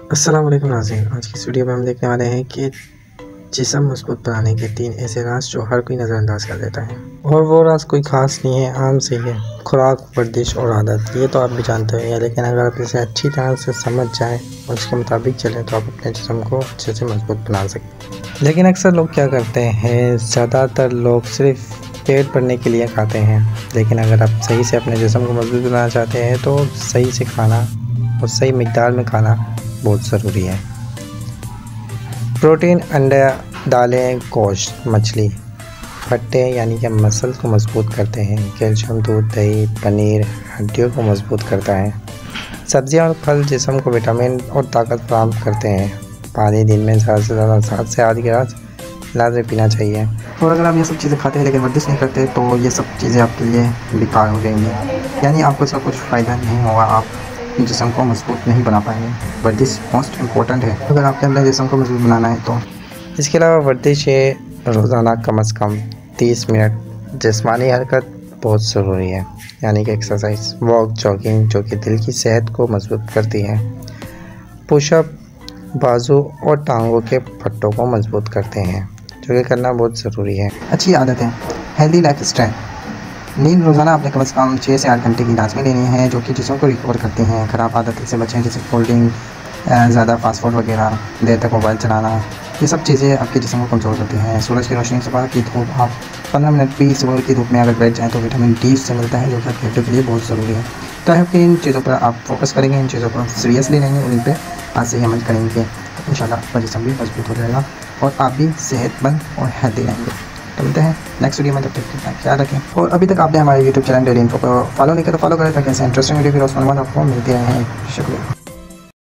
अस्सलाम वालेकुम नाज़रीन। आज की इस वीडियो में हम देखने वाले हैं कि जिस्म मजबूत बनाने के 3 ऐसे राज जो हर कोई नज़रअंदाज कर देता है। और वो राज कोई ख़ास नहीं है, आम से ही है। खुराक, वर्जिश और आदत, ये तो आप भी जानते हैं। लेकिन अगर आप इसे अच्छी तरह से समझ जाएं और उसके मुताबिक चलें तो आप अपने जिस्म को अच्छे से मजबूत बना सकते हैं। लेकिन अक्सर लोग क्या करते हैं, ज़्यादातर लोग सिर्फ पेट भरने के लिए खाते हैं। लेकिन अगर आप सही से अपने जिस्म को मजबूत बनाना चाहते हैं तो सही से खाना और सही मिकदार में खाना बहुत ज़रूरी है। प्रोटीन, अंडे, दालें, गोश्त, मछली, भट्टे यानी कि मसल्स को मजबूत करते हैं। कैल्शियम, दूध, दही, पनीर हड्डियों को मजबूत करता है। सब्जियां और फल जिस्म को विटामिन और ताकत फराहम करते हैं। पानी दिन में ज़्यादा से ज़्यादा 7 से 8 गिलास लाजमी पीना चाहिए। और अगर आप ये सब चीज़ें खाते हैं लेकिन वर्जिश नहीं करते तो ये सब चीज़ें आपके लिए बेकार हो जाएंगी, यानी आपको इसका कुछ फ़ायदा नहीं होगा, आप जिस्म को मजबूत नहीं बना पाएंगे। वर्जिश मोस्ट इम्पोर्टेंट है अगर आपके अंदर जिस्म को मजबूत बनाना है तो। इसके अलावा वर्जिश रोज़ाना कम से कम 30 मिनट जिस्मानी हरकत बहुत ज़रूरी है, यानी कि एक्सरसाइज, वॉक, जॉगिंग, जो कि दिल की सेहत को मजबूत करती है। पुशअप बाजू और टांगों के पट्टों को मजबूत करते हैं, जो कि करना बहुत ज़रूरी है। अच्छी आदतें, हेल्दी लाइफ स्टाइल। नींद रोज़ाना आपने कम से कम 6 से 8 घंटे की लाजमी लेनी है, जो कि जिस्म को रिकवर करती हैं। ख़राब आदतें से बचें, जैसे कोल्ड ड्रिंक, ज़्यादा फास्ट फूड वगैरह, देर तक मोबाइल चलाना, ये सब चीज़ें आपके जिस्म को कमज़ोर करती हैं। सूरज की रोशनी, सुबह की धूप, आप 15 मिनट भी सुबह की धूप में अगर बैठ जाएँ तो विटामिन डी से मिलता है, जो कि आपके के लिए बहुत ज़रूरी है। तो आई होप कि इन चीज़ों पर आप फोकस करेंगे, इन चीज़ों पर सीरियसली लेंगे और इन पर आज से ही अमल करेंगे। इंशाल्लाह आपका जिस्म भी मजबूत हो जाएगा और आप भी सेहतमंद और हेल्दी रहेंगे। तो मिलते हैं नेक्स्ट वीडियो में, तब तक अपना ख्याल रखें। और अभी तक आपने हमारे यूट्यूब चैनल डेली इन्फो को फॉलो नहीं किया तो फॉलो करें, ताकि ऐसे इंटरेस्टिंग वीडियो की रोज़ मालूमात आपको मिलती रहें। शुक्रिया।